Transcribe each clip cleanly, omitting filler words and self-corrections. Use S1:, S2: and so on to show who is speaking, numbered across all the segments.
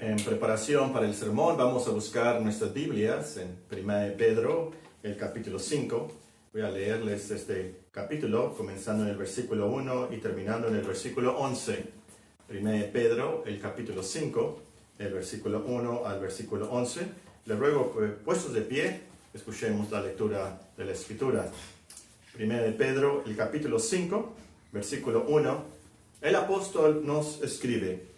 S1: En preparación para el sermón vamos a buscar nuestras Biblias en 1 Pedro, el capítulo 5. Voy a leerles este capítulo, comenzando en el versículo 1 y terminando en el versículo 11. 1 Pedro, el capítulo 5, el versículo 1 al versículo 11. Les ruego que, puestos de pie, escuchemos la lectura de la Escritura. 1 Pedro, el capítulo 5, versículo 1. El apóstol nos escribe: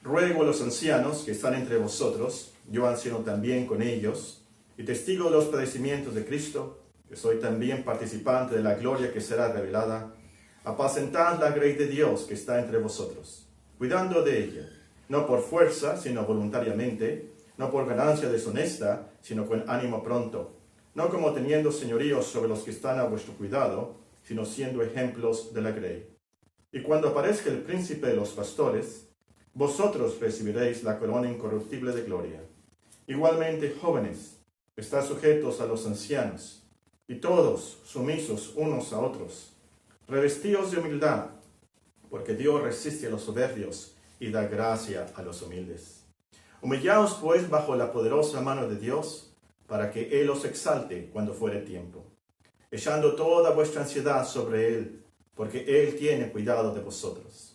S1: ruego a los ancianos que están entre vosotros, yo anciano también con ellos, y testigo de los padecimientos de Cristo, que soy también participante de la gloria que será revelada, apacentad la grey de Dios que está entre vosotros, cuidando de ella, no por fuerza, sino voluntariamente, no por ganancia deshonesta, sino con ánimo pronto, no como teniendo señoríos sobre los que están a vuestro cuidado, sino siendo ejemplos de la grey. Y cuando aparezca el príncipe de los pastores, vosotros recibiréis la corona incorruptible de gloria. Igualmente, jóvenes, estad sujetos a los ancianos, y todos sumisos unos a otros. Revestíos de humildad, porque Dios resiste a los soberbios y da gracia a los humildes. Humillaos pues bajo la poderosa mano de Dios, para que Él os exalte cuando fuere tiempo, echando toda vuestra ansiedad sobre Él, porque Él tiene cuidado de vosotros.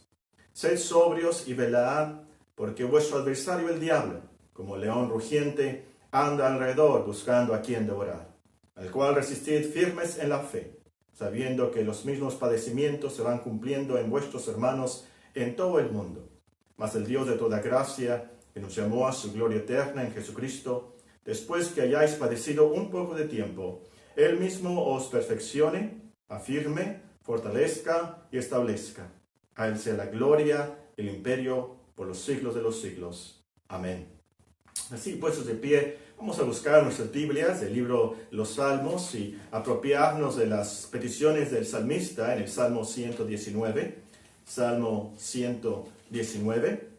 S1: Sed sobrios y velad, porque vuestro adversario el diablo, como león rugiente, anda alrededor buscando a quien devorar, al cual resistid firmes en la fe, sabiendo que los mismos padecimientos se van cumpliendo en vuestros hermanos en todo el mundo. Mas el Dios de toda gracia, que nos llamó a su gloria eterna en Jesucristo, después que hayáis padecido un poco de tiempo, Él mismo os perfeccione, afirme, fortalezca y establezca. A Él sea la gloria, el imperio, por los siglos de los siglos. Amén. Así, puestos de pie, vamos a buscar nuestras Biblias, el libro de los Salmos, y apropiarnos de las peticiones del salmista en el Salmo 119. Salmo 119.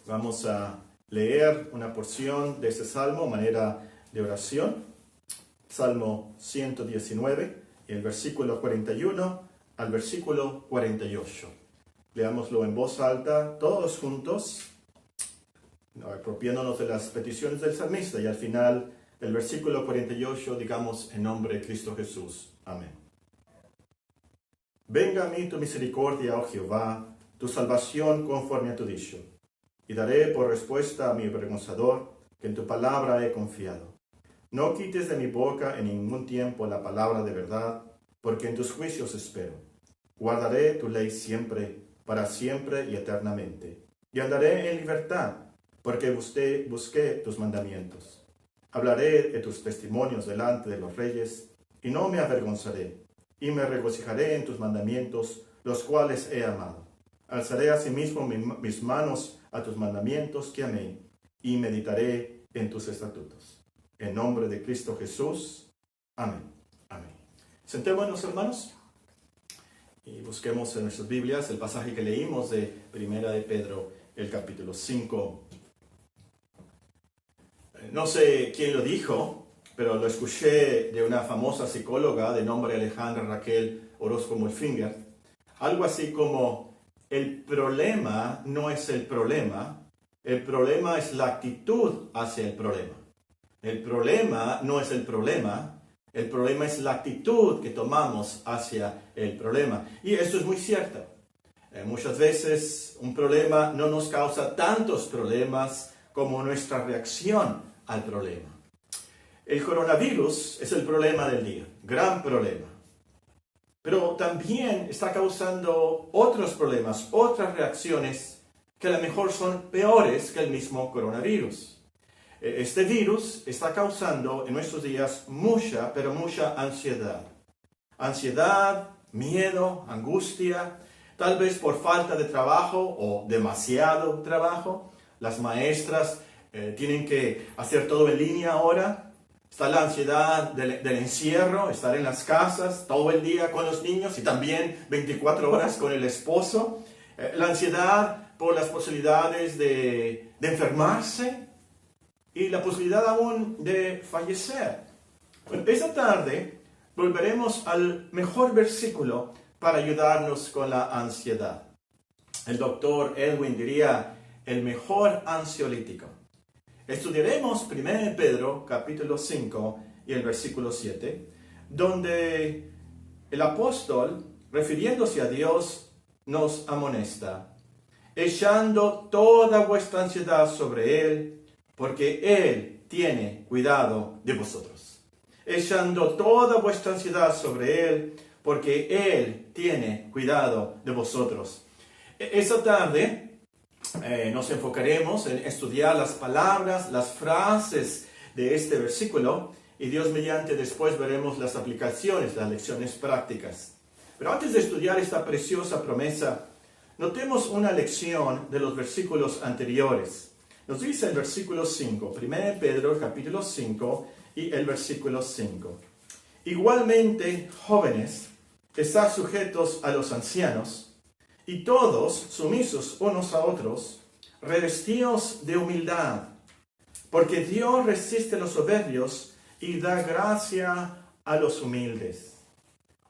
S1: Vamos a leer una porción de este salmo, manera de oración. Salmo 119, el versículo 41 al versículo 48. Leámoslo en voz alta, todos juntos, apropiándonos de las peticiones del salmista, y al final del versículo 48 digamos: en nombre de Cristo Jesús. Amén. Venga a mí tu misericordia, oh Jehová, tu salvación conforme a tu dicho, y daré por respuesta a mi avergonzador, que en tu palabra he confiado. No quites de mi boca en ningún tiempo la palabra de verdad, porque en tus juicios espero. Guardaré tu ley siempre, para siempre y eternamente. Y andaré en libertad, porque busqué tus mandamientos. Hablaré de tus testimonios delante de los reyes, y no me avergonzaré, y me regocijaré en tus mandamientos, los cuales he amado. Alzaré asimismo mis manos a tus mandamientos que amé, y meditaré en tus estatutos. En nombre de Cristo Jesús. Amén. Amén. Sentémonos, hermanos, y busquemos en nuestras Biblias el pasaje que leímos de 1 de Pedro, el capítulo 5. No sé quién lo dijo, pero lo escuché de una famosa psicóloga de nombre Alejandra Raquel Orozco Mulfinger. Algo así como: el problema no es el problema es la actitud hacia el problema. El problema no es el problema es la actitud que tomamos hacia el problema. Y esto es muy cierto. Muchas veces un problema no nos causa tantos problemas como nuestra reacción al problema. El coronavirus es el problema del día, gran problema. Pero también está causando otros problemas, otras reacciones que a lo mejor son peores que el mismo coronavirus. Este virus está causando en nuestros días mucha, pero mucha ansiedad. Ansiedad, miedo, angustia, tal vez por falta de trabajo o demasiado trabajo. Las maestras tienen que hacer todo en línea ahora. Está la ansiedad del encierro, estar en las casas todo el día con los niños y también 24 horas con el esposo. La ansiedad por las posibilidades de enfermarse y la posibilidad aún de fallecer. Bueno, esta tarde volveremos al mejor versículo para ayudarnos con la ansiedad. El doctor Edwin diría el mejor ansiolítico. Estudiaremos 1 Pedro capítulo 5 y el versículo 7, donde el apóstol, refiriéndose a Dios, nos amonesta, echando toda vuestra ansiedad sobre Él, porque Él tiene cuidado de vosotros. Echando toda vuestra ansiedad sobre Él, porque Él tiene cuidado de vosotros. Esta tarde nos enfocaremos en estudiar las palabras, las frases de este versículo, y Dios mediante después veremos las aplicaciones, las lecciones prácticas. Pero antes de estudiar esta preciosa promesa, notemos una lección de los versículos anteriores. Nos dice el versículo 5, 1 Pedro capítulo 5 y el versículo 5. Igualmente, jóvenes, estad sujetos a los ancianos, y todos sumisos unos a otros, revestidos de humildad, porque Dios resiste a los soberbios y da gracia a los humildes.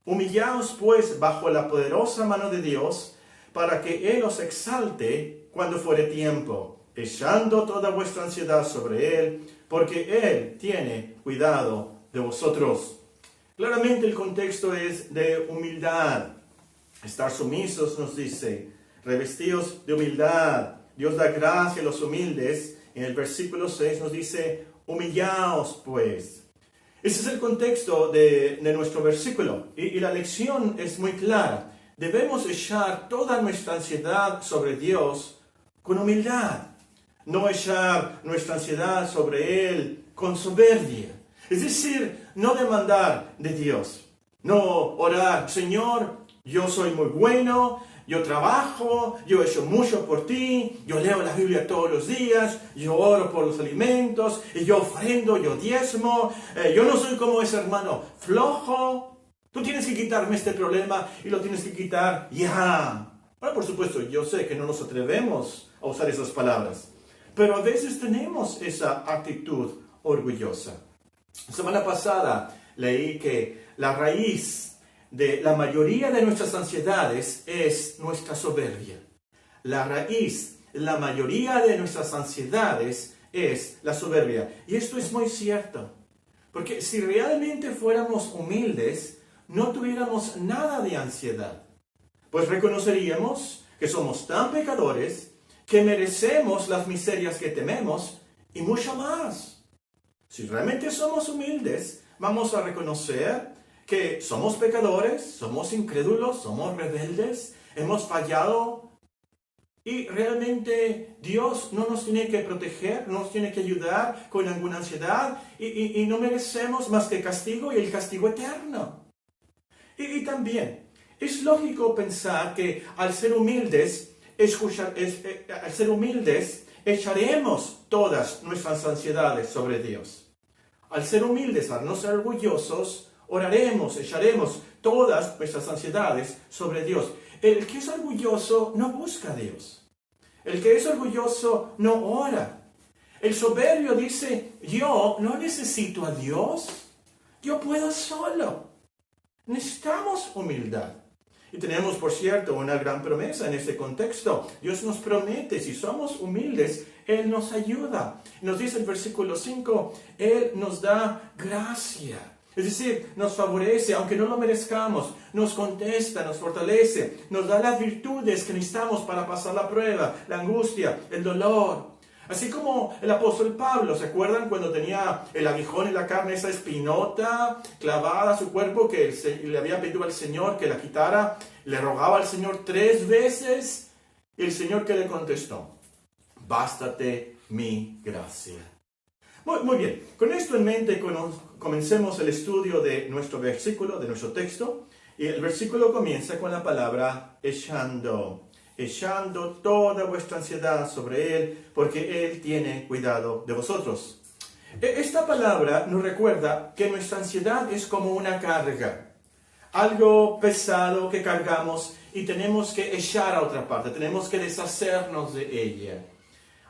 S1: Humillaos pues bajo la poderosa mano de Dios, para que Él os exalte cuando fuere tiempo, echando toda vuestra ansiedad sobre Él, porque Él tiene cuidado de vosotros. Claramente el contexto es de humildad. Estar sumisos, nos dice, revestidos de humildad. Dios da gracia a los humildes. En el versículo 6 nos dice, humillaos pues. Ese es el contexto de nuestro versículo. Y la lección es muy clara. Debemos echar toda nuestra ansiedad sobre Dios con humildad. No echar nuestra ansiedad sobre Él con soberbia. Es decir, no demandar de Dios. No orar, Señor, yo soy muy bueno, yo trabajo, yo he hecho mucho por ti, yo leo la Biblia todos los días, yo oro por los alimentos, y yo ofrendo, yo diezmo, yo no soy como ese hermano flojo. Tú tienes que quitarme este problema y lo tienes que quitar ya. Ahora, por supuesto, yo sé que no nos atrevemos a usar esas palabras, pero a veces tenemos esa actitud orgullosa. La semana pasada leí que la raíz de la mayoría de nuestras ansiedades es nuestra soberbia. La raíz, la mayoría de nuestras ansiedades es la soberbia. Y esto es muy cierto. Porque si realmente fuéramos humildes, no tuviéramos nada de ansiedad. Pues reconoceríamos que somos tan pecadores que merecemos las miserias que tememos y mucho más. Si realmente somos humildes, vamos a reconocer que somos pecadores, somos incrédulos, somos rebeldes, hemos fallado y realmente Dios no nos tiene que proteger, no nos tiene que ayudar con alguna ansiedad y no merecemos más que castigo y el castigo eterno. Y también es lógico pensar que al ser humildes, echaremos todas nuestras ansiedades sobre Dios. Al ser humildes, al no ser orgullosos, oraremos, echaremos todas nuestras ansiedades sobre Dios. El que es orgulloso no busca a Dios. El que es orgulloso no ora. El soberbio dice, yo no necesito a Dios. Yo puedo solo. Necesitamos humildad. Y tenemos, por cierto, una gran promesa en este contexto. Dios nos promete, si somos humildes, Él nos ayuda. Nos dice el versículo 5, Él nos da gracia. Es decir, nos favorece, aunque no lo merezcamos, nos contesta, nos fortalece, nos da las virtudes que necesitamos para pasar la prueba, la angustia, el dolor. Así como el apóstol Pablo, ¿se acuerdan cuando tenía el aguijón en la carne, esa espinota clavada a su cuerpo que le había pedido al Señor que la quitara? Le rogaba al Señor 3 veces y el Señor, ¿qué le contestó? Bástate mi gracia. Muy bien, con esto en mente comencemos el estudio de nuestro versículo, de nuestro texto. Y el versículo comienza con la palabra echando. Echando toda vuestra ansiedad sobre Él, porque Él tiene cuidado de vosotros. Esta palabra nos recuerda que nuestra ansiedad es como una carga. Algo pesado que cargamos y tenemos que echar a otra parte, tenemos que deshacernos de ella.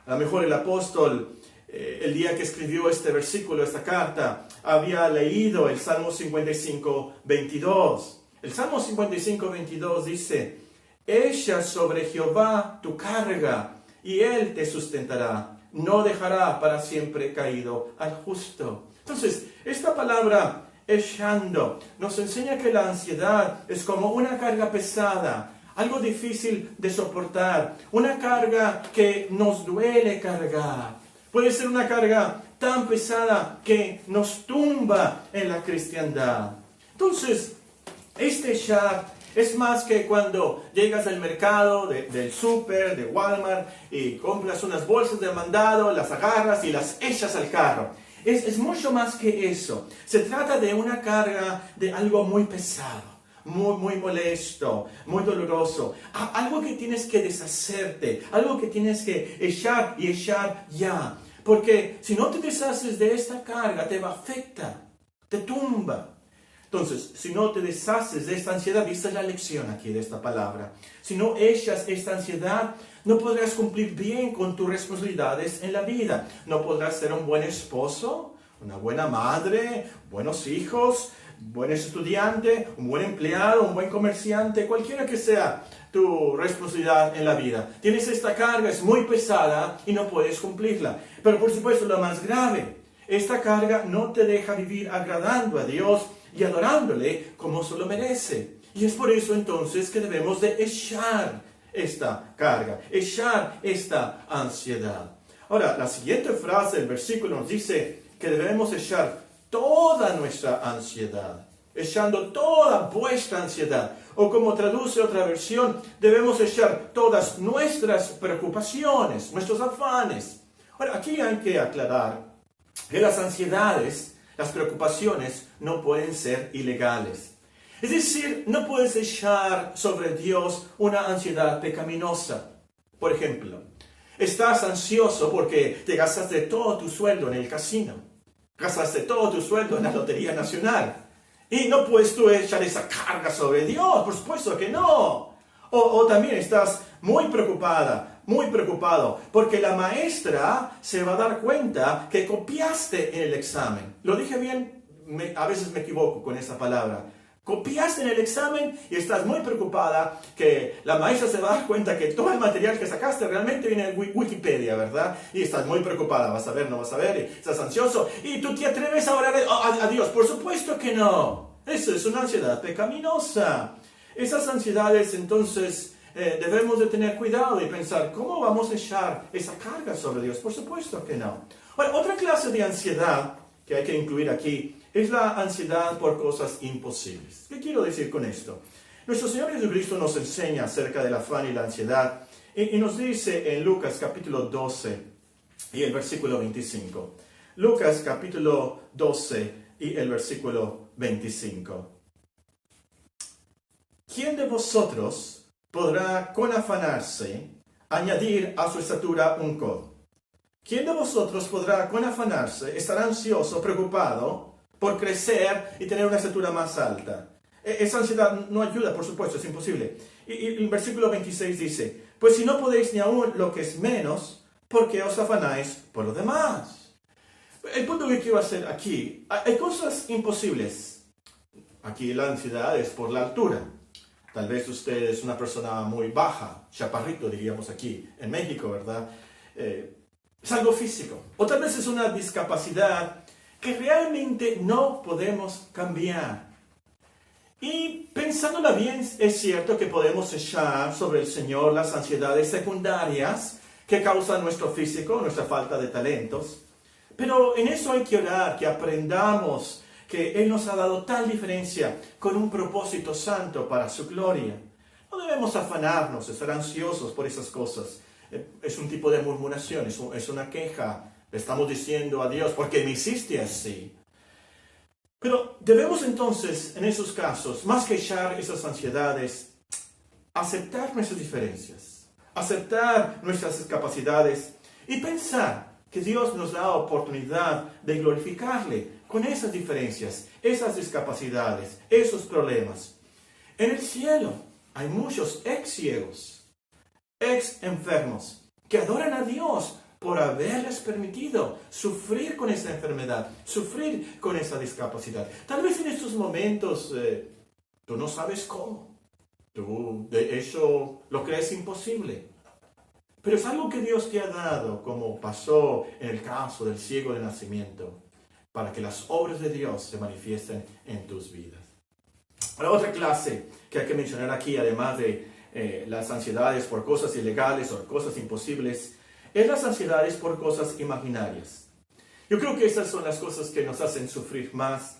S1: A lo mejor el apóstol, el día que escribió este versículo, esta carta, había leído el Salmo 55, 22. El Salmo 55, 22 dice, echa sobre Jehová tu carga y Él te sustentará. No dejará para siempre caído al justo. Entonces, esta palabra echando nos enseña que la ansiedad es como una carga pesada, algo difícil de soportar, una carga que nos duele cargar. Puede ser una carga tan pesada que nos tumba en la cristiandad. Entonces, este echar es más que cuando llegas al mercado, del súper, de Walmart, y compras unas bolsas de mandado, las agarras y las echas al carro. Es mucho más que eso. Se trata de una carga de algo muy pesado, muy molesto, muy doloroso. Algo que tienes que deshacerte, algo que tienes que echar y echar ya. Porque si no te deshaces de esta carga, te va a afectar, te tumba. Entonces, si no te deshaces de esta ansiedad, esta es la lección aquí de esta palabra. Si no echas esta ansiedad, no podrás cumplir bien con tus responsabilidades en la vida. No podrás ser un buen esposo, una buena madre, buenos hijos, buen estudiante, un buen empleado, un buen comerciante, cualquiera que sea tu responsabilidad en la vida. Tienes esta carga, es muy pesada y no puedes cumplirla. Pero por supuesto, lo más grave, esta carga no te deja vivir agradando a Dios y adorándole como se lo merece. Y es por eso entonces que debemos de echar esta carga, echar esta ansiedad. Ahora, la siguiente frase del versículo nos dice que debemos echar toda nuestra ansiedad, echando toda vuestra ansiedad. O como traduce otra versión, debemos echar todas nuestras preocupaciones, nuestros afanes. Ahora, aquí hay que aclarar que las ansiedades, las preocupaciones no pueden ser ilegales. Es decir, no puedes echar sobre Dios una ansiedad pecaminosa. Por ejemplo, estás ansioso porque te gastaste todo tu sueldo en el casino. Gastaste todo tu sueldo en la Lotería Nacional. Y no puedes tú echar esa carga sobre Dios, por supuesto que no. O también estás muy preocupada, muy preocupado, porque la maestra se va a dar cuenta que copiaste en el examen. ¿Lo dije bien? A veces me equivoco con esa palabra. Copiaste en el examen y estás muy preocupada que la maestra se va a dar cuenta que todo el material que sacaste realmente viene de Wikipedia, ¿verdad? Y estás muy preocupada, vas a ver, no vas a ver, y estás ansioso. Y tú te atreves a orar a Dios. Por supuesto que no. Eso es una ansiedad pecaminosa. Esas ansiedades, entonces, debemos de tener cuidado y pensar, ¿cómo vamos a echar esa carga sobre Dios? Por supuesto que no. Bueno, otra clase de ansiedad que hay que incluir aquí es la ansiedad por cosas imposibles. ¿Qué quiero decir con esto? Nuestro Señor Jesucristo nos enseña acerca del afán y la ansiedad y nos dice en Lucas capítulo 12 y el versículo 25. Lucas capítulo 12 y el versículo 25. ¿Quién de vosotros podrá con afanarse añadir a su estatura un codo? ¿Quién de vosotros podrá con afanarse estar ansioso, preocupado por crecer y tener una estatura más alta? Esa ansiedad no ayuda, por supuesto, es imposible. Y el versículo 26 dice, pues si no podéis ni aún lo que es menos, ¿por qué os afanáis por lo demás? El punto que quiero hacer aquí, hay cosas imposibles. Aquí la ansiedad es por la altura. Tal vez usted es una persona muy baja, chaparrito diríamos aquí, en México, ¿verdad? Es algo físico. O tal vez es una discapacidad que realmente no podemos cambiar. Y pensándola bien, es cierto que podemos echar sobre el Señor las ansiedades secundarias que causan nuestro físico, nuestra falta de talentos. Pero en eso hay que orar, que aprendamos que Él nos ha dado tal diferencia con un propósito santo para su gloria. No debemos afanarnos, estar ansiosos por esas cosas. Es un tipo de murmuración, es una queja. Le estamos diciendo a Dios, ¿por qué me hiciste así? Pero debemos entonces, en esos casos, más que echar esas ansiedades, aceptar nuestras diferencias, aceptar nuestras discapacidades y pensar que Dios nos da oportunidad de glorificarle con esas diferencias, esas discapacidades, esos problemas. En el cielo hay muchos ex ciegos, ex enfermos, que adoran a Dios por haberles permitido sufrir con esa enfermedad, sufrir con esa discapacidad. Tal vez en estos momentos tú no sabes cómo. Tú de hecho lo crees imposible. pero es algo que Dios te ha dado, como pasó en el caso del ciego de nacimiento, para que las obras de Dios se manifiesten en tus vidas. La otra clase que hay que mencionar aquí, además de las ansiedades por cosas ilegales o cosas imposibles, es las ansiedades por cosas imaginarias. Yo creo que esas son las cosas que nos hacen sufrir más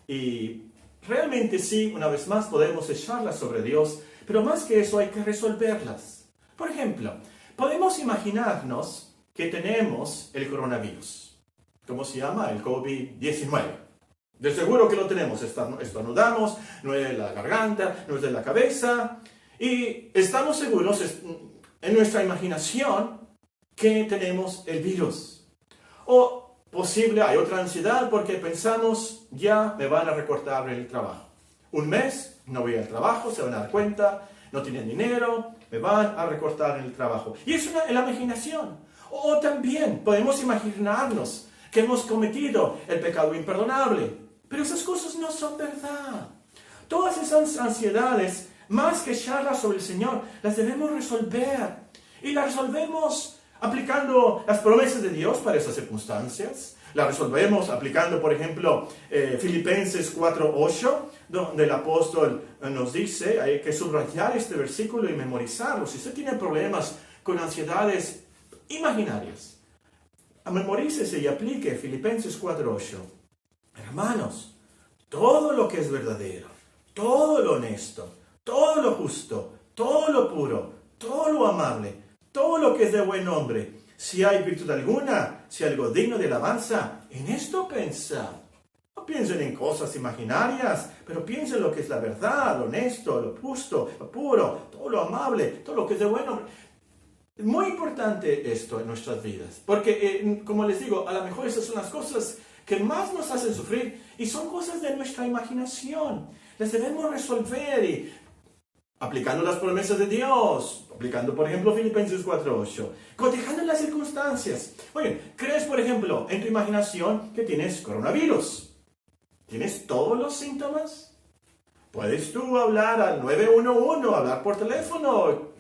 S1: y realmente sí, una vez más, podemos echarlas sobre Dios, pero más que eso hay que resolverlas. Por ejemplo, podemos imaginarnos que tenemos el coronavirus. ¿Cómo se llama? El COVID-19. De seguro que lo tenemos. Estornudamos, no es de la garganta, no es de la cabeza. Y estamos seguros en nuestra imaginación que tenemos el virus. O posible, hay otra ansiedad porque pensamos, ya me van a recortar el trabajo. Un mes, no voy al trabajo, se van a dar cuenta, no tienen dinero, me van a recortar el trabajo. Y es la imaginación. O también podemos imaginarnos que hemos cometido el pecado imperdonable. Pero esas cosas no son verdad. Todas esas ansiedades, más que echarlas sobre el Señor, las debemos resolver. Y las resolvemos aplicando las promesas de Dios para esas circunstancias. Las resolvemos aplicando, por ejemplo, Filipenses 4:8, donde el apóstol nos dice, hay que subrayar este versículo y memorizarlo. Si usted tiene problemas con ansiedades imaginarias, memorícese y aplique Filipenses 4:8. Hermanos, todo lo que es verdadero, todo lo honesto, todo lo justo, todo lo puro, todo lo amable, todo lo que es de buen nombre, si hay virtud alguna, si algo digno de alabanza, en esto pensad. No piensen en cosas imaginarias, pero piensen lo que es la verdad, lo honesto, lo justo, lo puro, todo lo amable, todo lo que es de buen nombre. Es muy importante esto en nuestras vidas, porque como les digo, a lo mejor esas son las cosas que más nos hacen sufrir y son cosas de nuestra imaginación. Las debemos resolver y aplicando las promesas de Dios, aplicando por ejemplo Filipenses 4:8, cotejando las circunstancias. Oye, ¿crees por ejemplo en tu imaginación que tienes coronavirus? ¿Tienes todos los síntomas? ¿Puedes tú hablar al 911, hablar por teléfono,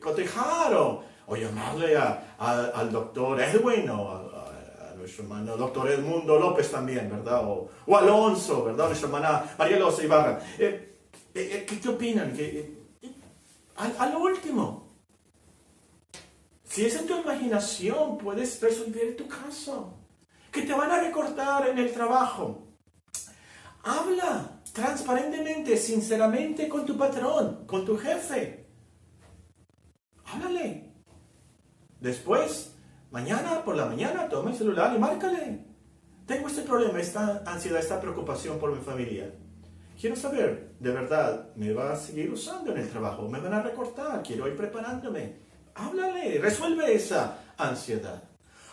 S1: cotejar o llamarle al doctor Edwin o a nuestro hermano doctor Edmundo López también, ¿verdad? O Alonso, ¿verdad? Nuestra hermana María Loza Ibarra. ¿Qué opinan? A lo último, si es en tu imaginación, puedes resolver tu caso. Que te van a recortar en el trabajo. Habla transparentemente, sinceramente con tu patrón, con tu jefe. Háblale. Después, mañana por la mañana, toma el celular y márcale. Tengo este problema, esta ansiedad, esta preocupación por mi familia. Quiero saber, de verdad, ¿me va a seguir usando en el trabajo? ¿Me van a recortar? Quiero ir preparándome. Háblale, resuelve esa ansiedad.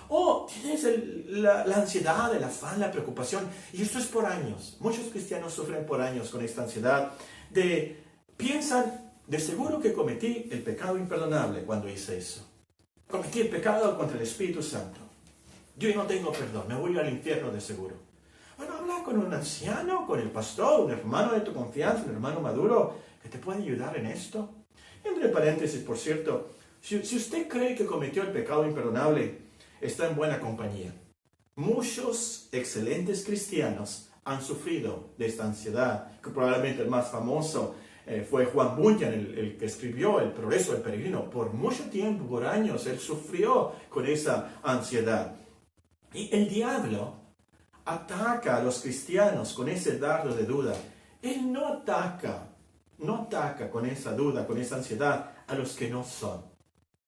S1: O tienes la ansiedad, el afán, la preocupación. Y esto es por años. Muchos cristianos sufren por años con esta ansiedad. Piensan, de seguro que cometí el pecado imperdonable cuando hice eso. Cometí el pecado contra el Espíritu Santo. Yo no tengo perdón, me voy al infierno de seguro. Bueno, habla con un anciano, con el pastor, un hermano de tu confianza, un hermano maduro, que te puede ayudar en esto. Entre paréntesis, por cierto, si usted cree que cometió el pecado imperdonable, está en buena compañía. Muchos excelentes cristianos han sufrido de esta ansiedad, que probablemente el más famoso fue Juan Bunyan, el que escribió El progreso del peregrino. Por mucho tiempo, por años, él sufrió con esa ansiedad. Y el diablo ataca a los cristianos con ese dardo de duda. Él no ataca con esa duda, con esa ansiedad a los que no son.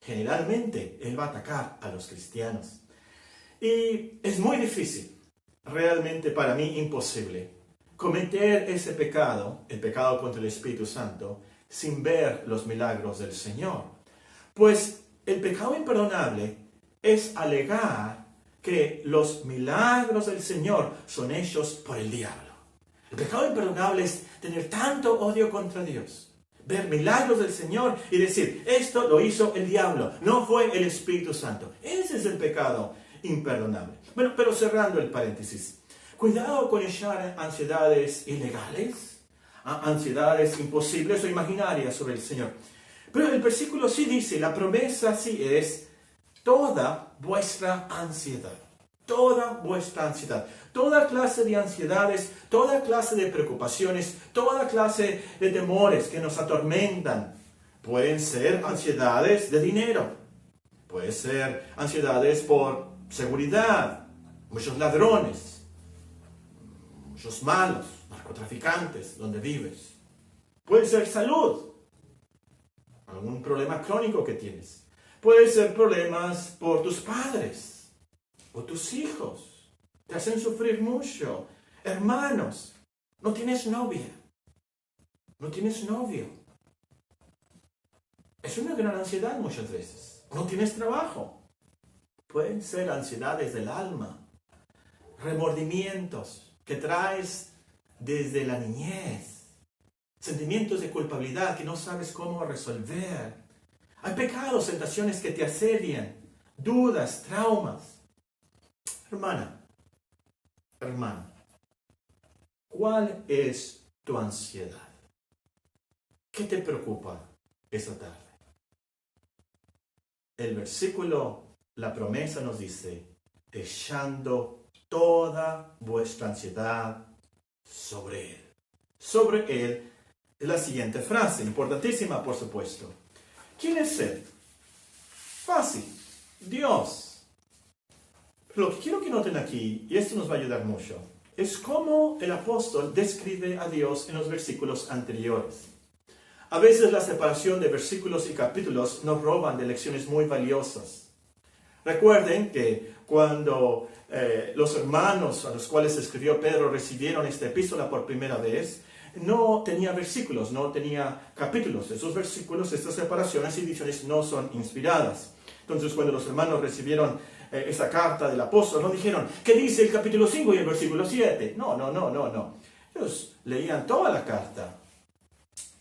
S1: Generalmente, él va a atacar a los cristianos. Y es muy difícil, realmente para mí imposible, cometer ese pecado, el pecado contra el Espíritu Santo, sin ver los milagros del Señor. Pues el pecado imperdonable es alegar que los milagros del Señor son hechos por el diablo. El pecado imperdonable es tener tanto odio contra Dios, ver milagros del Señor y decir, esto lo hizo el diablo, no fue el Espíritu Santo. Ese es el pecado imperdonable. Bueno, pero cerrando el paréntesis, cuidado con echar ansiedades ilegales, ansiedades imposibles o imaginarias sobre el Señor.
S2: Pero el versículo sí dice, la promesa sí es toda vuestra ansiedad. Toda vuestra ansiedad. Toda clase de ansiedades, toda clase de preocupaciones, toda clase de temores que nos atormentan. Pueden ser ansiedades de dinero. Pueden ser ansiedades por seguridad. Muchos ladrones. Muchos malos. Narcotraficantes. Donde vives. Puede ser salud. Algún problema crónico que tienes. Puede ser problemas por tus padres o tus hijos. Te hacen sufrir mucho. Hermanos, no tienes novia. No tienes novio. Es una gran ansiedad muchas veces. No tienes trabajo. Pueden ser ansiedades del alma. Remordimientos que traes desde la niñez. Sentimientos de culpabilidad que no sabes cómo resolver. Hay pecados, tentaciones que te asedian. Dudas, traumas. Hermana, ¿cuál es tu ansiedad? ¿Qué te preocupa esa tarde? El versículo, la promesa nos dice, echando toda vuestra ansiedad sobre Él. Sobre Él es la siguiente frase, importantísima por supuesto. ¿Quién es Él? Fácil, Dios. Lo que quiero que noten aquí, y esto nos va a ayudar mucho, es cómo el apóstol describe a Dios en los versículos anteriores. A veces la separación de versículos y capítulos nos roban de lecciones muy valiosas. Recuerden que cuando los hermanos a los cuales escribió Pedro recibieron esta epístola por primera vez, no tenía versículos, no tenía capítulos. Esos versículos, estas separaciones y divisiones no son inspiradas. Entonces, cuando los hermanos recibieron esta carta del apóstol, no dijeron, ¿qué dice el capítulo 5 y el versículo 7? No. Ellos leían toda la carta.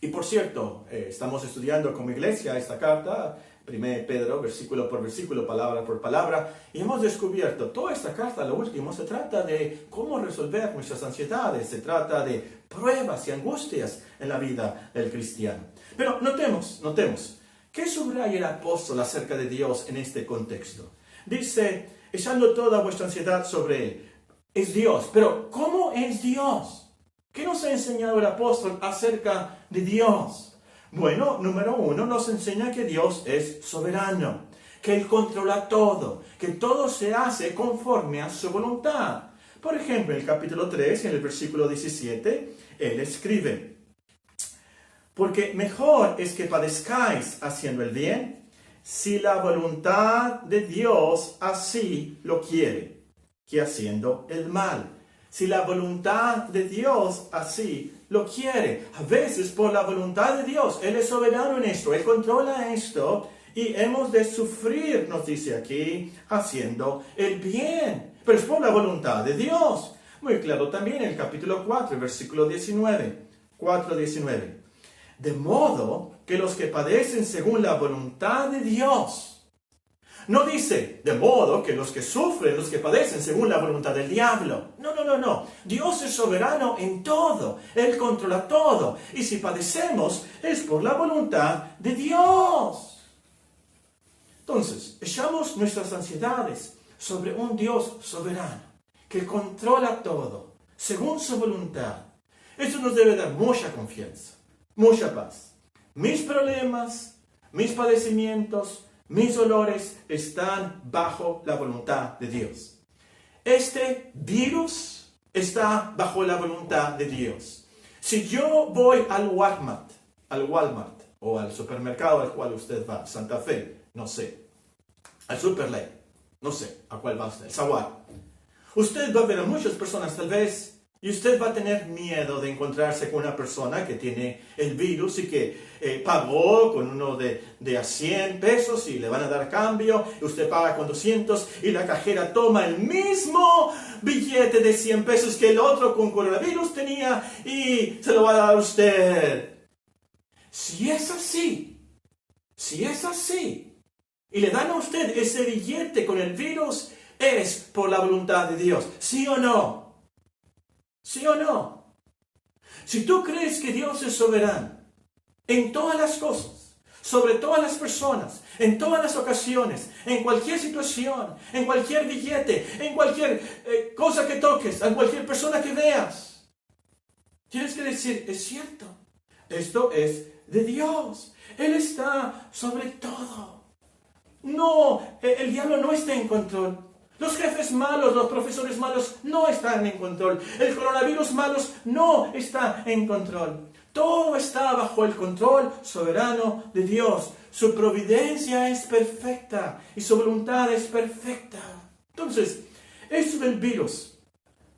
S2: Y por cierto, estamos estudiando como iglesia esta carta, 1 Pedro, versículo por versículo, palabra por palabra, y hemos descubierto, toda esta carta, lo último, se trata de cómo resolver nuestras ansiedades, se trata de pruebas y angustias en la vida del cristiano. Pero notemos, ¿qué subraya el apóstol acerca de Dios en este contexto? Dice, echando toda vuestra ansiedad sobre Él. Es Dios, pero ¿cómo es Dios? ¿Qué nos ha enseñado el apóstol acerca de Dios? Bueno, número 1, nos enseña que Dios es soberano, que Él controla todo, que todo se hace conforme a su voluntad. Por ejemplo, en el capítulo 3, en el versículo 17, Él escribe, porque mejor es que padezcáis haciendo el bien, si la voluntad de Dios así lo quiere, que haciendo el mal. Si la voluntad de Dios así lo quiere. A veces por la voluntad de Dios, Él es soberano en esto, Él controla esto y hemos de sufrir, nos dice aquí, haciendo el bien. Pero es por la voluntad de Dios. Muy claro también en el capítulo 4, versículo 19. 4:19. De modo que los que padecen según la voluntad de Dios. No dice, de modo que los que sufren, los que padecen según la voluntad del diablo. No. Dios es soberano en todo. Él controla todo. Y si padecemos, es por la voluntad de Dios. Entonces, echamos nuestras ansiedades sobre un Dios soberano, que controla todo, según su voluntad. Eso nos debe dar mucha confianza, mucha paz. Mis problemas, mis padecimientos, mis dolores están bajo la voluntad de Dios. Este virus está bajo la voluntad de Dios. Si yo voy al Walmart o al supermercado al cual usted va, Santa Fe, no sé, al Superley, no sé, ¿a cuál va usted? El Zaguar. Usted va a ver a muchas personas tal vez y usted va a tener miedo de encontrarse con una persona que tiene el virus y que pagó con uno de a 100 pesos y le van a dar cambio. Y usted paga con 200 y la cajera toma el mismo billete de 100 pesos que el otro con coronavirus tenía y se lo va a dar a usted. Si es así, y le dan a usted ese billete con el virus, es por la voluntad de Dios. ¿Sí o no? ¿Sí o no? Si tú crees que Dios es soberano en todas las cosas, sobre todas las personas, en todas las ocasiones, en cualquier situación, en cualquier billete, en cualquier cosa que toques, en cualquier persona que veas. Tienes que decir, es cierto, esto es de Dios. Él está sobre todo. No, el diablo no está en control. Los jefes malos, los profesores malos no están en control. El coronavirus malos no está en control. Todo está bajo el control soberano de Dios. Su providencia es perfecta y su voluntad es perfecta. Entonces, esto del virus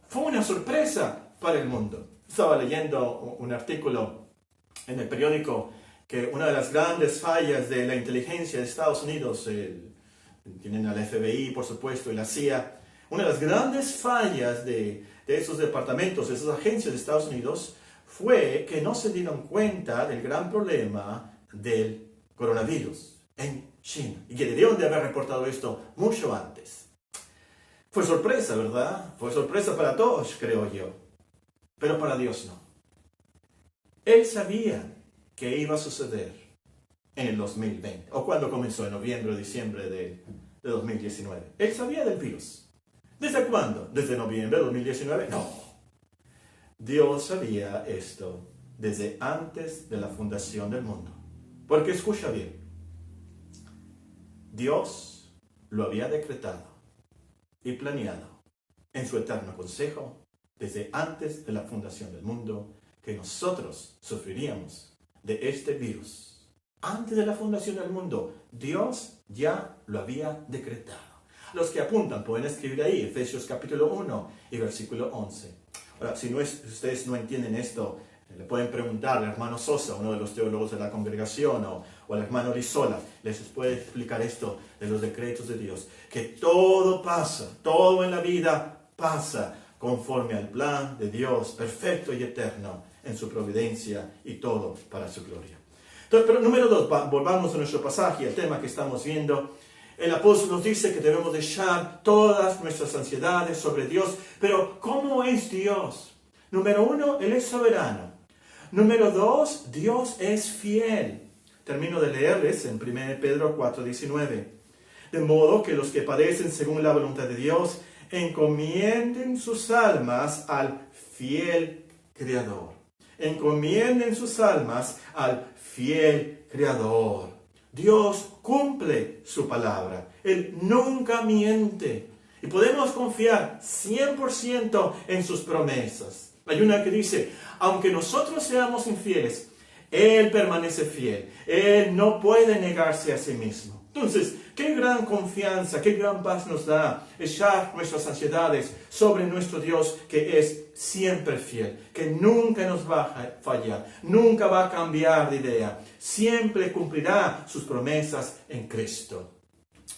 S2: fue una sorpresa para el mundo. Estaba leyendo un artículo en el periódico que una de las grandes fallas de la inteligencia de Estados Unidos, tienen al FBI, por supuesto, y la CIA, una de las grandes fallas de esos departamentos, de esas agencias de Estados Unidos, fue que no se dieron cuenta del gran problema del coronavirus en China, y que debieron de haber reportado esto mucho antes. Fue sorpresa, ¿verdad? Fue sorpresa para todos, creo yo, pero para Dios no. Él sabía que iba a suceder en el 2020, o cuando comenzó, en noviembre o diciembre de 2019. Él sabía del virus. ¿Desde cuándo? ¿Desde noviembre de 2019? No. Dios sabía esto desde antes de la fundación del mundo. Porque escucha bien, Dios lo había decretado y planeado en su eterno consejo desde antes de la fundación del mundo que nosotros sufriríamos de este virus. Antes de la fundación del mundo, Dios ya lo había decretado. Los que apuntan pueden escribir ahí, Efesios capítulo 1 y versículo 11. Ahora, si ustedes no entienden esto, le pueden preguntar al hermano Sosa, uno de los teólogos de la congregación, o al hermano Rizola. Les puede explicar esto de los decretos de Dios. Que todo pasa, todo en la vida pasa conforme al plan de Dios, perfecto y eterno, en su providencia y todo para su gloria. Entonces, pero número 2, volvamos a nuestro pasaje, al tema que estamos viendo. El apóstol nos dice que debemos echar todas nuestras ansiedades sobre Dios. Pero, ¿cómo es Dios? Número 1, Él es soberano. Número 2, Dios es fiel. Termino de leerles en 1 Pedro 4:19. De modo que los que padecen según la voluntad de Dios, encomienden sus almas al fiel Creador. Encomienden sus almas al fiel Creador. Dios cumple su palabra. Él nunca miente. Y podemos confiar 100% en sus promesas. Hay una que dice, aunque nosotros seamos infieles, Él permanece fiel. Él no puede negarse a sí mismo. Entonces, qué gran confianza, qué gran paz nos da echar nuestras ansiedades sobre nuestro Dios, que es siempre fiel, que nunca nos va a fallar, nunca va a cambiar de idea, siempre cumplirá sus promesas en Cristo.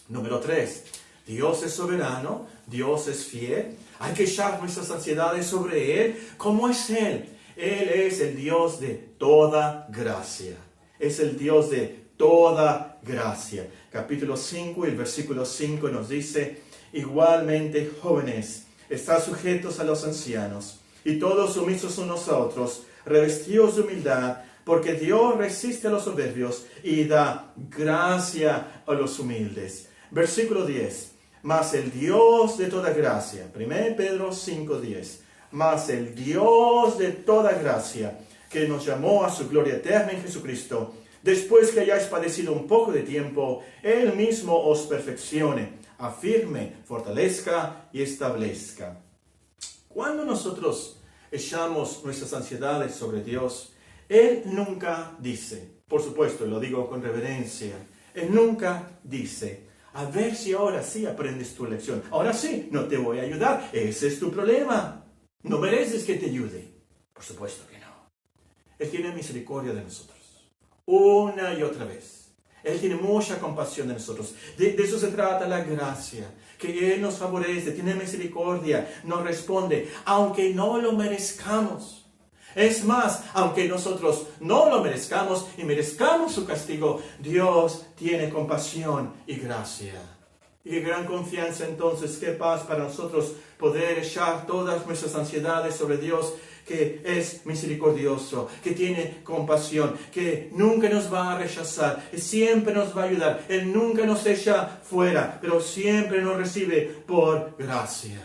S2: Número 3, Dios es soberano, Dios es fiel, hay que echar nuestras ansiedades sobre Él. ¿Cómo es Él? Él es el Dios de toda gracia, es el Dios de toda gracia. Capítulo 5 y el versículo 5 nos dice, igualmente jóvenes, estad sujetos a los ancianos, y todos sumisos unos a otros, revestidos de humildad, porque Dios resiste a los soberbios y da gracia a los humildes. Versículo 10, mas el Dios de toda gracia, 1 Pedro 5:10, mas el Dios de toda gracia, que nos llamó a su gloria eterna en Jesucristo, después que hayáis padecido un poco de tiempo, Él mismo os perfeccione, afirme, fortalezca y establezca. Cuando nosotros echamos nuestras ansiedades sobre Dios, Él nunca dice, por supuesto, lo digo con reverencia, Él nunca dice, a ver si ahora sí aprendes tu lección, ahora sí, no te voy a ayudar, ese es tu problema, no mereces que te ayude. Por supuesto que no. Él tiene misericordia de nosotros. Una y otra vez. Él tiene mucha compasión de nosotros. De eso se trata la gracia. Que Él nos favorece, tiene misericordia, nos responde, aunque no lo merezcamos. Es más, aunque nosotros no lo merezcamos y merezcamos su castigo, Dios tiene compasión y gracia. Y qué gran confianza entonces, qué paz para nosotros poder echar todas nuestras ansiedades sobre Dios, que es misericordioso, que tiene compasión, que nunca nos va a rechazar, que siempre nos va a ayudar. Él nunca nos echa fuera, pero siempre nos recibe por gracia.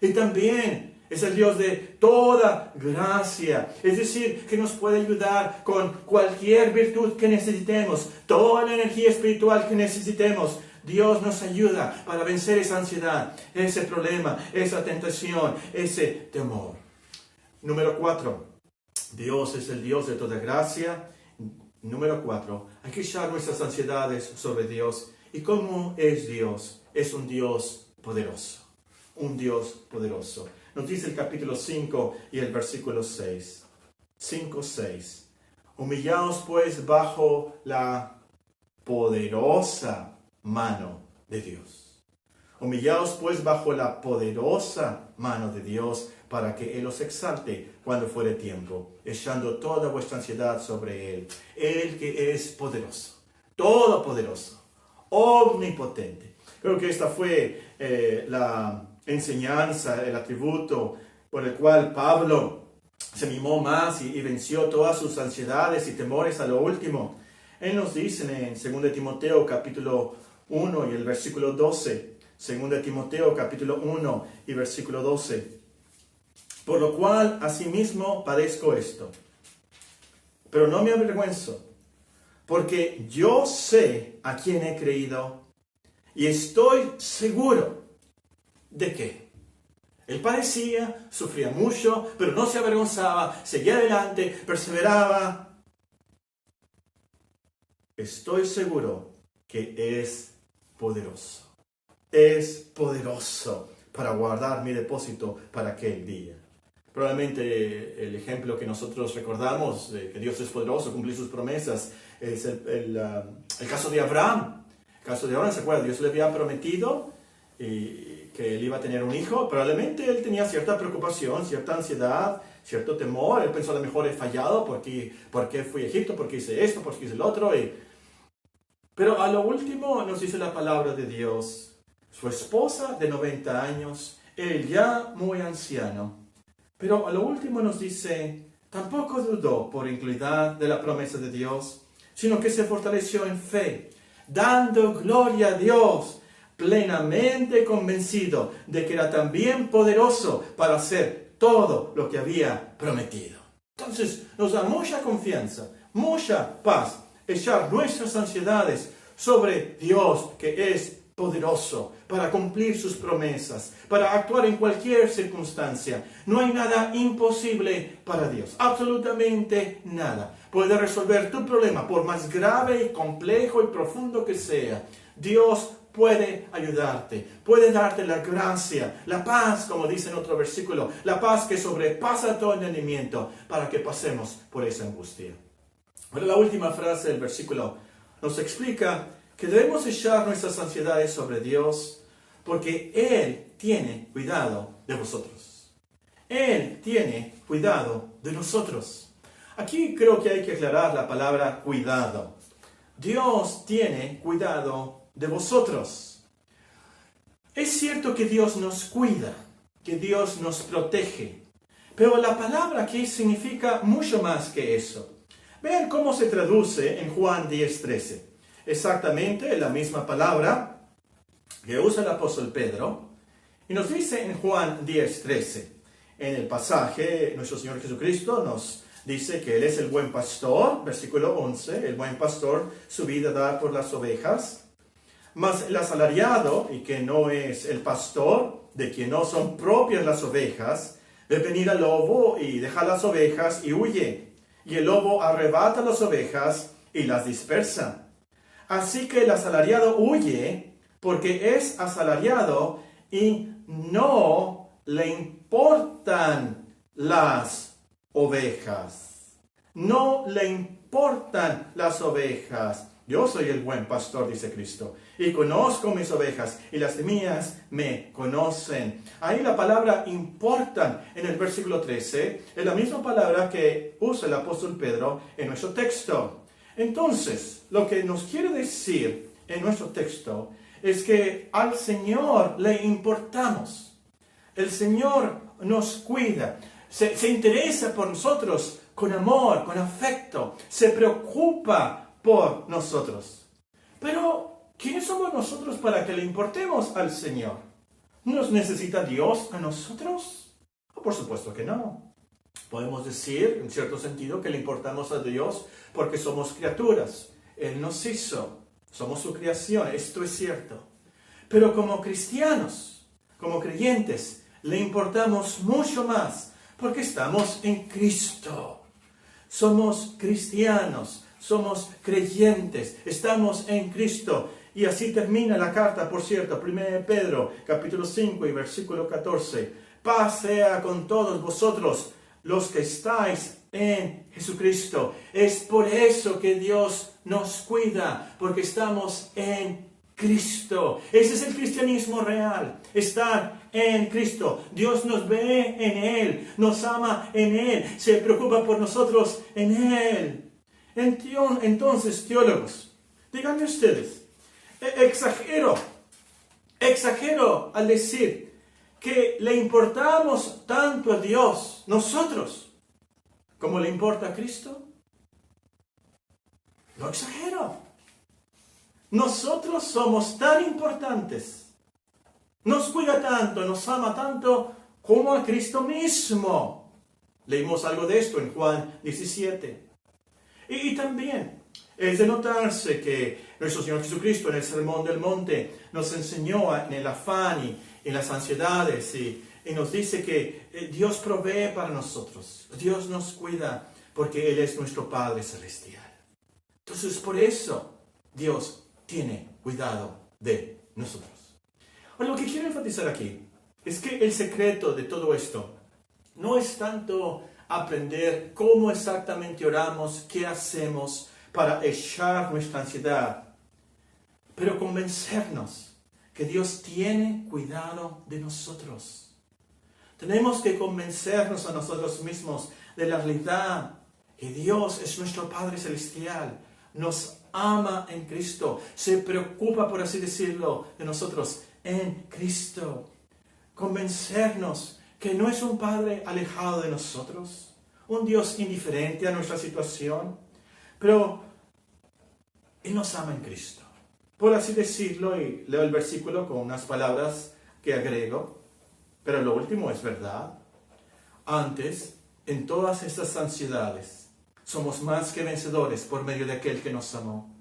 S2: Y también es el Dios de toda gracia, es decir, que nos puede ayudar con cualquier virtud que necesitemos, toda la energía espiritual que necesitemos. Dios nos ayuda para vencer esa ansiedad, ese problema, esa tentación, ese temor. Número 4. Dios es el Dios de toda gracia. Número 4. Hay que echar nuestras ansiedades sobre Dios. ¿Y cómo es Dios? Es un Dios poderoso. Un Dios poderoso. Nos dice el capítulo 5 y el versículo 6. 5, 6. Humillaos pues bajo la poderosa mano de Dios. Humillaos pues bajo la poderosa mano de Dios, para que Él os exalte cuando fuere tiempo, echando toda vuestra ansiedad sobre Él. Él que es poderoso, todopoderoso, omnipotente. Creo que esta fue la enseñanza, el atributo por el cual Pablo se mimó más y venció todas sus ansiedades y temores a lo último. Él nos dice en 2 Timoteo capítulo 1 y el versículo 12, 2 Timoteo capítulo 1 y versículo 12. Por lo cual asimismo padezco esto, pero no me avergüenzo, porque yo sé a quién he creído y estoy seguro de que él padecía, sufría mucho, pero no se avergonzaba, seguía adelante, perseveraba. Estoy seguro que es poderoso. Es poderoso para guardar mi depósito para aquel día. Probablemente el ejemplo que nosotros recordamos de que Dios es poderoso, cumplir sus promesas, es el caso de Abraham. El caso de Abraham, ¿se acuerdan? Dios le había prometido que él iba a tener un hijo. Probablemente él tenía cierta preocupación, cierta ansiedad, cierto temor. Él pensó, a lo mejor he fallado, ¿por qué fui a Egipto? ¿Por qué hice esto? ¿Por qué hice el otro? Pero a lo último nos dice la palabra de Dios. Su esposa de 90 años, él ya muy anciano. Pero a lo último nos dice, tampoco dudó por incredulidad de la promesa de Dios, sino que se fortaleció en fe, dando gloria a Dios, plenamente convencido de que era también poderoso para hacer todo lo que había prometido. Entonces nos da mucha confianza, mucha paz, echar nuestras ansiedades sobre Dios, que es poderoso para cumplir sus promesas, para actuar en cualquier circunstancia. No hay nada imposible para Dios, absolutamente nada. Puede resolver tu problema, por más grave y complejo y profundo que sea. Dios puede ayudarte, puede darte la gracia, la paz, como dice en otro versículo, la paz que sobrepasa todo entendimiento, para que pasemos por esa angustia. Pero la última frase del versículo nos explica que debemos echar nuestras ansiedades sobre Dios, porque Él tiene cuidado de vosotros. Él tiene cuidado de nosotros. Aquí creo que hay que aclarar la palabra cuidado. Dios tiene cuidado de vosotros. Es cierto que Dios nos cuida, que Dios nos protege, pero la palabra aquí significa mucho más que eso. Vean cómo se traduce en Juan 10:13. Exactamente la misma palabra que usa el apóstol Pedro. Y nos dice en Juan 10:13. En el pasaje, nuestro Señor Jesucristo nos dice que Él es el buen pastor. Versículo 11. El buen pastor su vida da por las ovejas. Mas el asalariado, y que no es el pastor, de quien no son propias las ovejas, ve venir al lobo y deja las ovejas y huye. Y el lobo arrebata las ovejas y las dispersa. Así que el asalariado huye porque es asalariado y no le importan las ovejas. No le importan las ovejas. Yo soy el buen pastor, dice Cristo, y conozco mis ovejas, y las mías me conocen. Ahí la palabra importan en el versículo 13 es la misma palabra que usa el apóstol Pedro en nuestro texto. Entonces, lo que nos quiere decir en nuestro texto es que al Señor le importamos. El Señor nos cuida, se interesa por nosotros con amor, con afecto, se preocupa por nosotros. Pero, ¿quiénes somos nosotros para que le importemos al Señor? ¿Nos necesita Dios a nosotros? Por supuesto que no. Podemos decir, en cierto sentido, que le importamos a Dios porque somos criaturas. Él nos hizo, somos su creación, esto es cierto. Pero como cristianos, como creyentes, le importamos mucho más porque estamos en Cristo. Somos cristianos, somos creyentes, estamos en Cristo. Y así termina la carta, por cierto, 1 Pedro, capítulo 5 y versículo 14. Paz sea con todos vosotros, los que estáis en Jesucristo. Es por eso que Dios nos cuida, porque estamos en Cristo. Ese es el cristianismo real, estar en Cristo. Dios nos ve en Él, nos ama en Él, se preocupa por nosotros en Él. Entonces, teólogos, díganme ustedes, exagero al decir que le importamos tanto a Dios, nosotros, como le importa a Cristo. No exagero. Nosotros somos tan importantes, nos cuida tanto, nos ama tanto como a Cristo mismo. Leímos algo de esto en Juan 17. Y también es de notarse que nuestro Señor Jesucristo en el Sermón del Monte nos enseñó en el afán y en las ansiedades y nos dice que Dios provee para nosotros, Dios nos cuida porque Él es nuestro Padre Celestial. Entonces por eso Dios tiene cuidado de nosotros. Ahora, lo que quiero enfatizar aquí es que el secreto de todo esto no es tanto aprender cómo exactamente oramos, qué hacemos para echar nuestra ansiedad, pero convencernos que Dios tiene cuidado de nosotros. Tenemos que convencernos a nosotros mismos de la realidad que Dios es nuestro Padre Celestial, nos ama en Cristo, se preocupa, por así decirlo, de nosotros en Cristo. Convencernos que no es un Padre alejado de nosotros, un Dios indiferente a nuestra situación, pero Él nos ama en Cristo. Por así decirlo, y leo el versículo con unas palabras que agrego, pero lo último es verdad. Antes, en todas estas ansiedades, somos más que vencedores por medio de aquel que nos amó.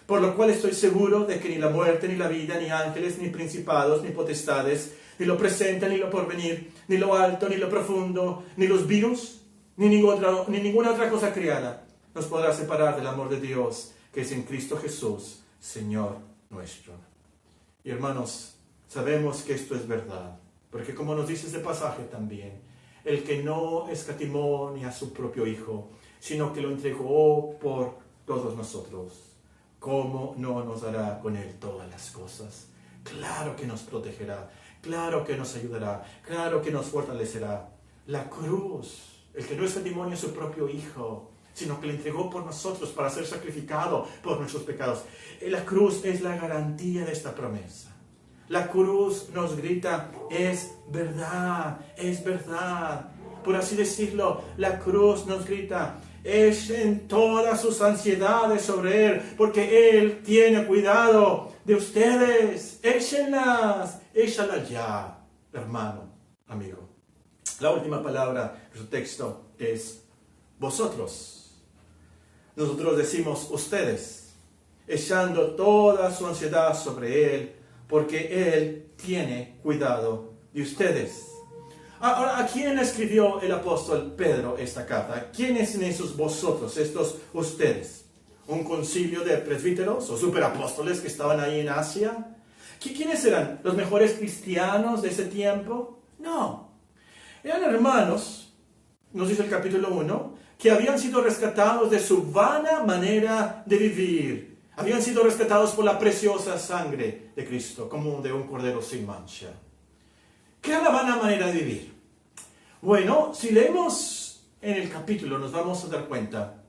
S2: Por lo cual estoy seguro de que ni la muerte, ni la vida, ni ángeles, ni principados, ni potestades, ni lo presente, ni lo porvenir, ni lo alto, ni lo profundo, ni los virus, ni ninguna otra cosa creada, nos podrá separar del amor de Dios, que es en Cristo Jesús, Señor nuestro. Y hermanos, sabemos que esto es verdad, porque como nos dice este pasaje también, el que no escatimó ni a su propio Hijo, sino que lo entregó por todos nosotros, ¿cómo no nos dará con Él todas las cosas? Claro que nos protegerá, claro que nos ayudará, claro que nos fortalecerá. La cruz, el que no escatimó ni a su propio Hijo, sino que le entregó por nosotros para ser sacrificado por nuestros pecados. La cruz es la garantía de esta promesa. La cruz nos grita, es verdad, es verdad. Por así decirlo, la cruz nos grita, echen todas sus ansiedades sobre Él, porque Él tiene cuidado de ustedes. Échenlas ya, hermano, amigo. La última palabra de su texto es vosotros. Nosotros decimos ustedes, echando toda su ansiedad sobre Él, porque Él tiene cuidado de ustedes. Ahora, ¿a quién escribió el apóstol Pedro esta carta? ¿Quiénes son esos vosotros, estos ustedes? ¿Un concilio de presbíteros o superapóstoles que estaban ahí en Asia? ¿Quiénes eran? ¿Los mejores cristianos de ese tiempo? No. Eran hermanos, nos dice el capítulo 1, que habían sido rescatados de su vana manera de vivir. Habían sido rescatados por la preciosa sangre de Cristo, como de un cordero sin mancha. ¿Qué era la vana manera de vivir? Bueno, si leemos en el capítulo, nos vamos a dar cuenta,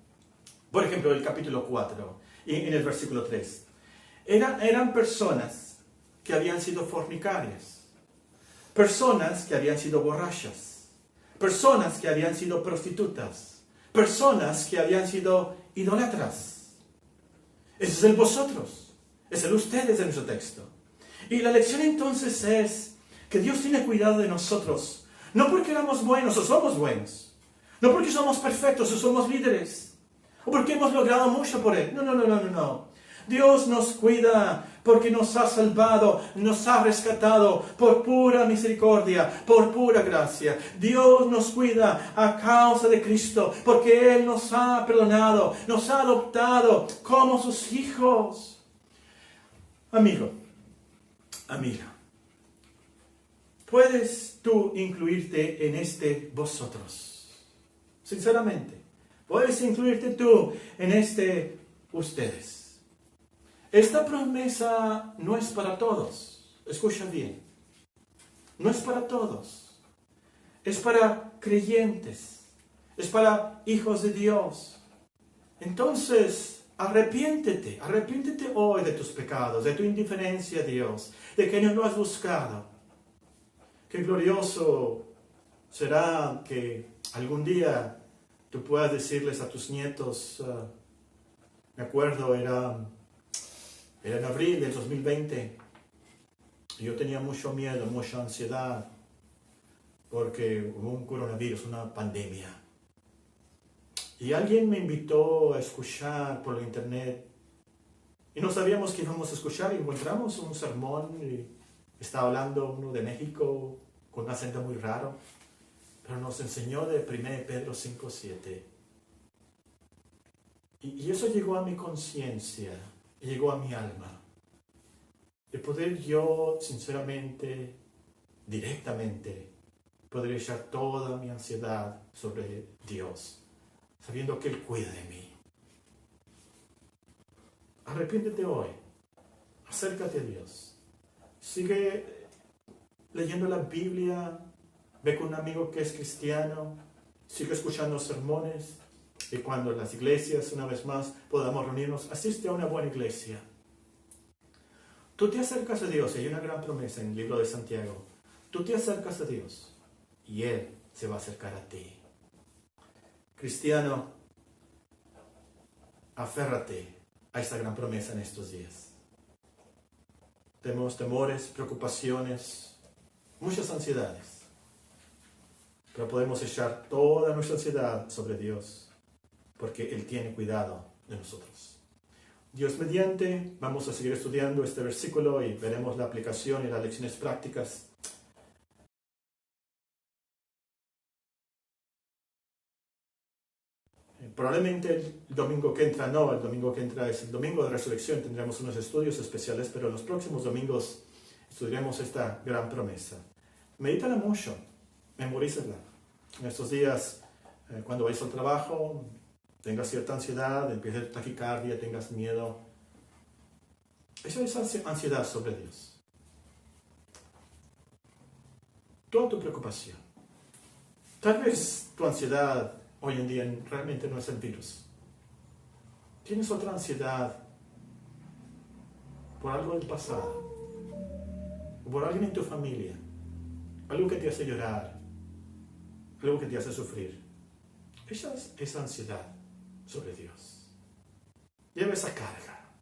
S2: por ejemplo, el capítulo 4, y en el versículo 3. Eran personas que habían sido fornicarias, personas que habían sido borrachas, personas que habían sido prostitutas, personas que habían sido idólatras. Ese es el vosotros, es el ustedes en nuestro texto. Y la lección entonces es que Dios tiene cuidado de nosotros, no porque éramos buenos o somos buenos, no porque somos perfectos o somos líderes, o porque hemos logrado mucho por Él. No. Dios nos cuida porque nos ha salvado, nos ha rescatado por pura misericordia, por pura gracia. Dios nos cuida a causa de Cristo, porque Él nos ha perdonado, nos ha adoptado como sus hijos. Amigo, amiga, ¿puedes tú incluirte en este vosotros? Sinceramente, ¿puedes incluirte tú en este ustedes? Esta promesa no es para todos. Escucha bien. No es para todos. Es para creyentes. Es para hijos de Dios. Entonces, arrepiéntete hoy de tus pecados, de tu indiferencia a Dios, de que no lo has buscado. Qué glorioso será que algún día tú puedas decirles a tus nietos, me acuerdo, era en abril del 2020, y yo tenía mucho miedo, mucha ansiedad, porque hubo un coronavirus, una pandemia. Y alguien me invitó a escuchar por la internet, y no sabíamos qué íbamos a escuchar, y encontramos un sermón, y estaba hablando uno de México, con un acento muy raro, pero nos enseñó de 1 Pedro 5:7. Y eso llegó a mi conciencia, llegó a mi alma, de poder yo, sinceramente, directamente, poder echar toda mi ansiedad sobre Dios, sabiendo que Él cuida de mí. Arrepiéntete hoy, acércate a Dios, sigue leyendo la Biblia, ve con un amigo que es cristiano, sigue escuchando sermones, y cuando las iglesias, una vez más, podamos reunirnos, asiste a una buena iglesia. Tú te acercas a Dios, y hay una gran promesa en el libro de Santiago. Tú te acercas a Dios y Él se va a acercar a ti. Cristiano, aférrate a esta gran promesa en estos días. Tenemos temores, preocupaciones, muchas ansiedades, pero podemos echar toda nuestra ansiedad sobre Dios, porque Él tiene cuidado de nosotros. Dios mediante, vamos a seguir estudiando este versículo y veremos la aplicación y las lecciones prácticas. Probablemente el domingo que entra, no, el domingo que entra es el domingo de resurrección, tendremos unos estudios especiales, pero en los próximos domingos estudiaremos esta gran promesa. Medítala mucho, memorízala. En estos días, cuando vais al trabajo, tengas cierta ansiedad, empieces taquicardia, tengas miedo. Eso es ansiedad sobre Dios. Toda tu preocupación. Tal vez tu ansiedad hoy en día realmente no es el virus. Tienes otra ansiedad por algo del pasado, o por alguien en tu familia, algo que te hace llorar, algo que te hace sufrir. Esa es esa ansiedad sobre Dios. Lleva esa carga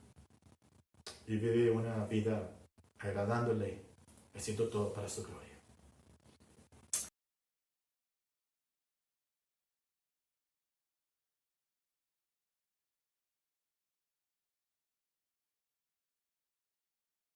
S2: y vive una vida agradándole, haciendo todo para su gloria.